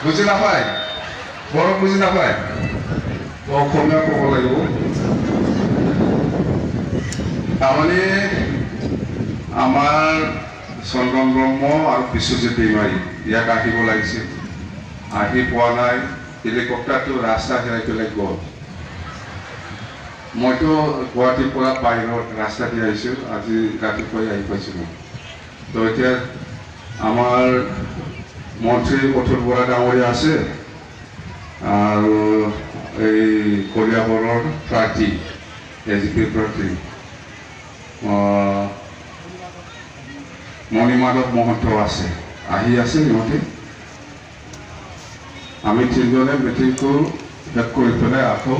বুজি নাপায় বড় বুজি নাপায় অসমীয়া ক'ব লাগিব তাৰমানে আমাৰ চন্দন ব্ৰহ্ম আৰু বিশ্বজিৎ দৈমাৰী ইয়াক আহিব লাগিছিল আহি পোৱা নাই হেলিকপ্টাৰটো ৰাস্তা হেৰাই পেলাই গ'ল মইতো গুৱাহাটীৰ পৰা বাহিৰত ৰাস্তা দি আহিছোঁ আজি ৰাতিপুৱাই আহি পাইছিলোঁ তো এতিয়া আমাৰ মন্ত্ৰী অতুল বৰা ডাঙৰীয়া আছে আৰু এই কলিয়াবৰৰ প্ৰাৰ্থী এজিপিৰ প্ৰাৰ্থী মণিমাধৱ মহন্ত আছে আহি আছে সিহঁতে আমি তিনিজনে মিটিংটো শেষ কৰি পেলাই আকৌ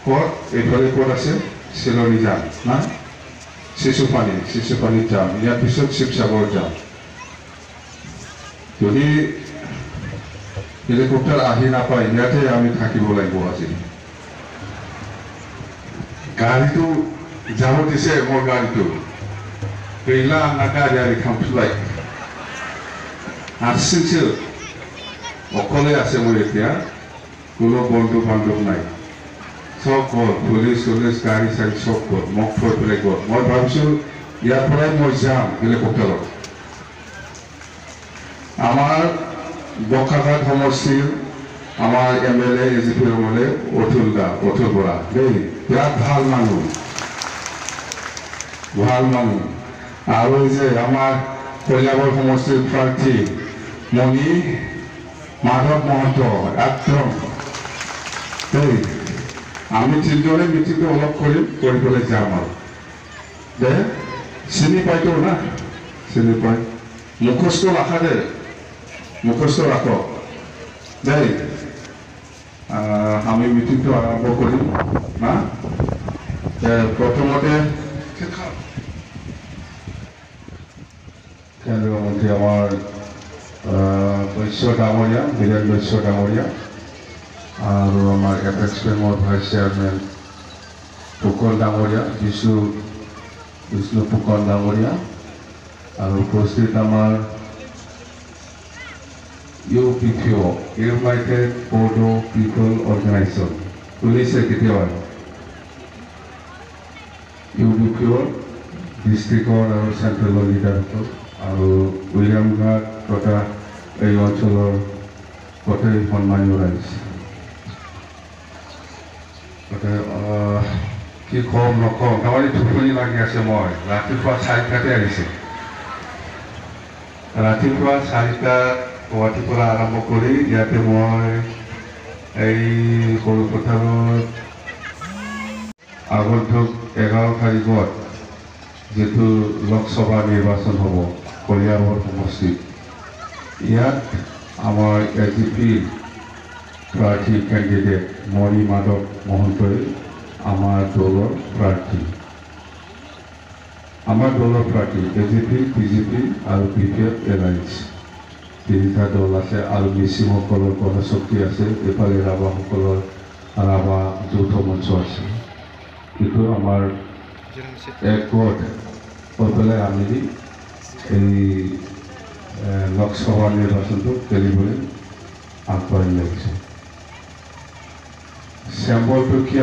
ক'ত এইফালে ক'ত আছে চিলনী যাম না শিশুপানীত যাম ইয়াৰ পিছত শিৱসাগৰ যাম যদি হেলিকপ্টাৰ আহি নাপায় ইয়াতে আমি থাকিব লাগিব আজি গাড়ীটো যাব দিছে মোৰ গাড়ীটো Kailangan nakadari kang flight. Asinsil. Okole ase mo এতিয়া কোনো বন্ধু বান্ধব নাই সব পুলিচ গাড়ী চাৰি সব মোক থৈ পেলাই গ'ল মই ভাবিছোঁ ইয়াৰ পৰাই মই যাম হেলিকপ্টাৰত আমাৰ বকাঘাট সমষ্টিৰ আমাৰ MLA AGP MLA Atul Bora দেই বিৰাট ভাল মানুহ আৰু যে আমাৰ কলিয়াবৰ সমষ্টিৰ প্ৰাৰ্থী মণি মাধৱ মহন্ত একদম দেই আমি তিনিজনে মিটিংটো অলপ কৰি পেলাই যাম আৰু দে চিনি পাইতো না চিনি পাই মুখস্থ ৰাখা দে মুখস্থ ৰাখক দেই আমি মিটিংটো আৰম্ভ কৰিম না প্ৰথমতে কেন্দ্ৰীয় মন্ত্ৰী আমাৰ বৈশ্য ডাঙৰীয়া বীৰেন বৈশ্য ডাঙৰীয়া আৰু আমাৰ এপেক্স বেংকৰ ভাইচ চেয়াৰমেন ফুকন ডাঙৰীয়া বিষ্ণু ফুকন ডাঙৰীয়া আৰু উপস্থিত আমাৰ UPPO ইউনাইটেড বড়ো পিপল অৰ্গেনাইজেশ্যন শুনিছে কেতিয়াবা UPPO ডিষ্ট্ৰিক্টৰ আৰু চেণ্ট্ৰেলৰ লিডাৰসকল আৰু উইলিয়ামঘাট তথা এই অঞ্চলৰ গোটেই সন্মানীয় ৰাইজ কি কম নকওঁ তাৰমানে টোপনি লাগি আছে মই ৰাতিপুৱা 4টাতে আহিছোঁ ৰাতিপুৱা 4টাত গুৱাহাটীৰ পৰা আৰম্ভ কৰি ইয়াতে মই এই সৰুপথাৰত আগন্তুক 11 তাৰিখত যেটো লোকসভা নিৰ্বাচন হ'ব কলিয়াবৰ সমষ্টিত ইয়াত আমাৰ AGP প্ৰাৰ্থী কেণ্ডিডেট মণি মাধৱ মহন্তই আমাৰ দলৰ প্ৰাৰ্থী AGP BJP আৰু PPF এলায়েন্স তিনিটা দল আছে আৰু মিচিংসকলৰ গণশক্তি আছে এইফালে ৰাভাসকলৰ ৰাভা যৌথ মঞ্চ আছে কিন্তু আমাৰ একগোট হৈ পেলাই আমি এই লোকসভা নিৰ্বাচনটো খেলিবলৈ আগবাঢ়ি লাগিছে চেম্বলটো কি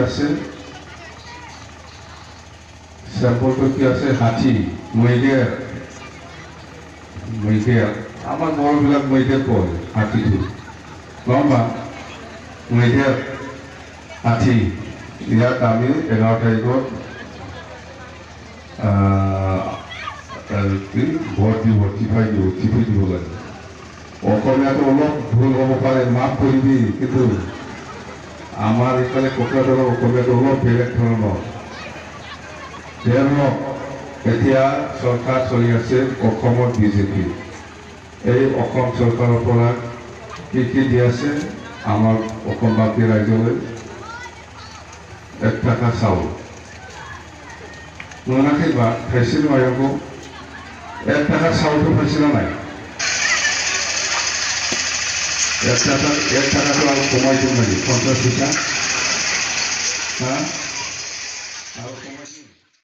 আছে হাতী মৈদেৰ আমাৰ বড়োবিলাক মৈদেৰ কয় হাতীটো লম্বা মৈদেৰ হাতী ইয়াত আমি 11 তাৰিখত ভোট দিব টিপাই দিব লাগে অসমীয়াটো অলপ ভুল হ'ব পাৰে মাফ কৰিবি কিন্তু আমাৰ এইফালে কোকৰাঝাৰৰ অসমীয়াটো অলপ বেলেগ ধৰণৰ এতিয়া চৰকাৰ চলি আছে অসমত BJP এই অসম চৰকাৰৰ পৰা কি দি আছে আমাৰ অসমবাসী ৰাইজলৈ 1 টাকা চাউল मोनाखैबा खायसे मायावबो 1 টাকা চাউলটো পাইছিল নাই 1 টাকাটো আৰু কমাই দিম নেকি 50 পইচা